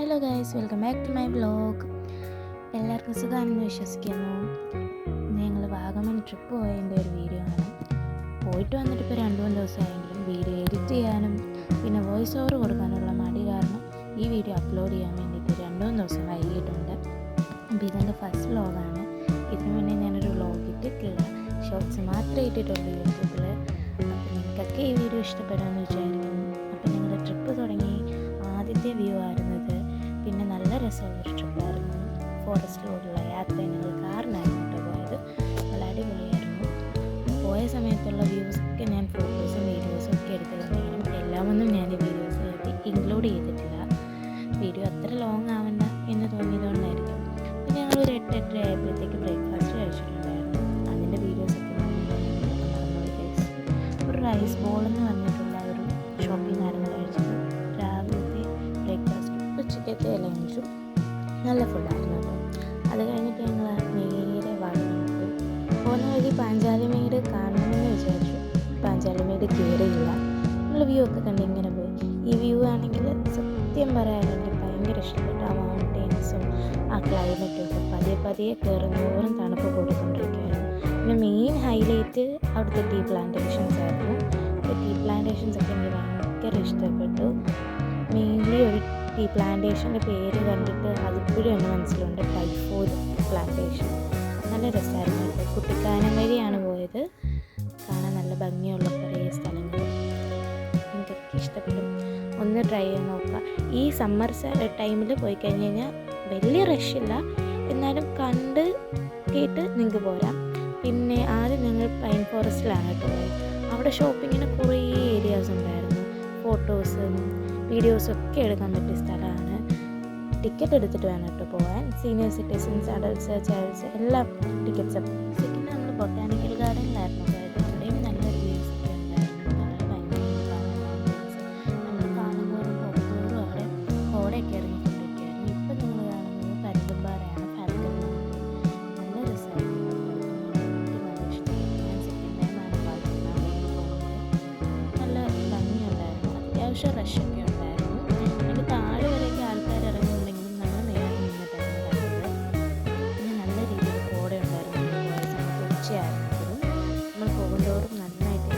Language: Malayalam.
Hello guys, welcome back to my vlog. എല്ലാവർക്കും സുഖമാണെന്ന് വിശ്വസിക്കുന്നു. ഞങ്ങൾ വാഗമൺ ട്രിപ്പ് പോയതിൻ്റെ ഒരു വീഡിയോ ആണ്. പോയിട്ട് വന്നിട്ട് ഇപ്പോൾ 2-3 ദിവസമായെങ്കിലും വീഡിയോ എഡിറ്റ് ചെയ്യാനും പിന്നെ വോയിസ് ഓവർ കൊടുക്കാനുള്ള മടി കാരണം ഈ വീഡിയോ അപ്ലോഡ് ചെയ്യാൻ വേണ്ടിയിട്ട് 2-3 ദിവസം വൈകിയിട്ടുണ്ട്. അപ്പോൾ ഇതെൻ്റെ ഫസ്റ്റ് വ്ലോഗാണ്. ഇതിനു മുന്നേ ഞാനൊരു വ്ലോഗ് ഇട്ടിട്ടില്ല, ഷോർട്സ് മാത്രമേ ഇട്ടിട്ടുള്ളൂ യൂട്യൂബിൽ. അപ്പോൾ നിങ്ങൾക്കൊക്കെ ഈ വീഡിയോ ഇഷ്ടപ്പെടുമെന്ന് വിചാരിക്കുന്നു. അപ്പോൾ ഞങ്ങളുടെ ട്രിപ്പ് തുടങ്ങി ആദ്യത്തെ വ്യൂ ആയിരുന്നത്, പിന്നെ നല്ല രസമുള്ളൊരു ട്രിപ്പായിരുന്നു. ഫോറസ്റ്റിലോടുള്ള യാത്ര ഞങ്ങൾ കാറിനായിരുന്നു കേട്ടോ പോയത്. നല്ല അടിപൊളിയായിരുന്നു. പോയ സമയത്തുള്ള വ്യൂസൊക്കെ ഞാൻ ഫോട്ടോസും വീഡിയോസും ഒക്കെ എടുത്തിട്ടുണ്ടെങ്കിലും എല്ലാമൊന്നും ഞാൻ ഈ വീഡിയോസിൽ ഇൻക്ലൂഡ് ചെയ്തിട്ടില്ല. വീഡിയോ അത്ര ലോങ് ആവണ്ട എന്ന് തോന്നിയതുകൊണ്ടായിരിക്കും. പിന്നെ ഞങ്ങളൊരു 8-8:30 ആയപ്പോഴത്തേക്ക് ബ്രേക്ക്ഫാസ്റ്റ് കഴിച്ചിട്ടുണ്ടായിരുന്നു. അതിൻ്റെ വീഡിയോസൊക്കെ ഒരു റൈസ് ബോൾ എന്ന് പറഞ്ഞിട്ടുള്ള ഒരു ഷോപ്പിൽ നിന്നായിരുന്നു കഴിച്ചത്. രാവിലത്തെ ബ്രേക്ക്ഫാസ്റ്റും ഉച്ചക്കത്തെ ലഞ്ചും നല്ല ഫുഡായിരുന്നു കേട്ടോ. അത് കഴിഞ്ഞിട്ട് ഞങ്ങൾ നേരെ വാഗമൺ പോയി. പോകുന്ന വഴി പാഞ്ചാലിമേട് കാണണമെന്ന് വിചാരിച്ചു. പാഞ്ചാലിമേട് കയറിയില്ല. നമ്മൾ വ്യൂ ഒക്കെ കണ്ട് ഇങ്ങനെ പോയി. ഈ വ്യൂ ആണെങ്കിൽ സത്യം പറയാനെങ്കിൽ ഭയങ്കര ഇഷ്ടപ്പെട്ടു. ആ മൗണ്ടെയ്ൻസും ആ ക്ലൈമറ്റും ഒക്കെ പതിയെ കയറുന്നോറും തണുപ്പ് കൊടുക്കൊണ്ടിരിക്കുകയായിരുന്നു. പിന്നെ മെയിൻ ഹൈലൈറ്റ് അവിടുത്തെ ടീ പ്ലാന്റേഷൻസ് ആയിരുന്നു. ടീ പ്ലാന്റേഷൻസ് ഒക്കെ എനിക്ക് ഭയങ്കര ഇഷ്ടപ്പെട്ടു. മെയിൻലി ഒരു ടീ പ്ലാന്റേഷൻ്റെ പേര് കണ്ടിട്ട് അതിപ്പോഴും എൻ്റെ മനസ്സിലുണ്ട്, ടൈഫോയിഡ് പ്ലാന്റേഷൻ. നല്ല രസമായിരുന്നു. കുട്ടിക്കാനം വഴിയാണ് പോയത്. കാണാൻ നല്ല ഭംഗിയുള്ള കുറേ സ്ഥലങ്ങൾ എനിക്കൊക്കെ ഇഷ്ടപ്പെടും. ഒന്ന് ട്രൈ ചെയ്ത് നോക്കുക. ഈ സമ്മർ ടൈമിൽ പോയി കഴിഞ്ഞ് കഴിഞ്ഞാൽ വലിയ റഷില്ല, എന്നാലും കണ്ട് കേട്ട് നിങ്ങൾക്ക് പോരാം. പിന്നെ ആദ്യം ഞങ്ങൾ പൈൻ ഫോറസ്റ്റിലാണ് കേട്ടോ പോയത്. അവിടെ ഷോപ്പിങ്ങിന് കുറേ ഏരിയാസ് ഉണ്ടായിരുന്നു. ഫോട്ടോസും വീഡിയോസൊക്കെ എടുക്കാൻ പറ്റിയ സ്ഥലമാണ്. ടിക്കറ്റ് എടുത്തിട്ട് വേണം കേട്ടോ പോകാൻ. സീനിയർ സിറ്റിസൺസ്, അഡൾട്ട്സ്, ചൈൽഡ്സ് എല്ലാം ടിക്കറ്റ്സ്. സെക്കൻഡ് നമ്മൾ ബൊട്ടാനിക്കൽ ഗാർഡനിലായിരുന്നു പോയത്. അവിടെയും നല്ലൊരു വ്യൂസ് ഒക്കെ ഉണ്ടായിരുന്നു. നല്ല ഭംഗിയായിരുന്നു കാണാൻ. നമ്മൾ കാണുന്നതോറും പുറത്തോറും അവിടെ കോടയൊക്കെ ഇറങ്ങിക്കൊണ്ടിരിക്കുകയായിരുന്നു. ഇപ്പം നിങ്ങൾ കാണുന്നത് പരുന്തുംപാറയാണ്, ഫാൽക്കൺ മൗണ്ടൻ. നല്ല രസമായിരുന്നു. നല്ല ഇഷ്ടമായി. ഞാൻ സെക്കൻഡ് ടൈമാണ് പോകുന്നത്. നല്ല ഭംഗിയുണ്ടായിരുന്നു. അത്യാവശ്യം റഷൊക്കെ ഉണ്ടായിരുന്നു. അതിൻ്റെ താഴെ വരെയൊക്കെ ആൾക്കാർ ഇറങ്ങുന്നുണ്ടെങ്കിലും നമ്മൾ നേരെ നിന്നിട്ടായിരുന്നു കണ്ടത്. പിന്നെ നല്ല രീതിയിൽ കോട ഉണ്ടായിരുന്നു. പോയ സമയത്ത് ഉച്ചയായിരുന്നപ്പോഴും നമ്മൾ പോകുന്നതോറും നന്നായിട്ട്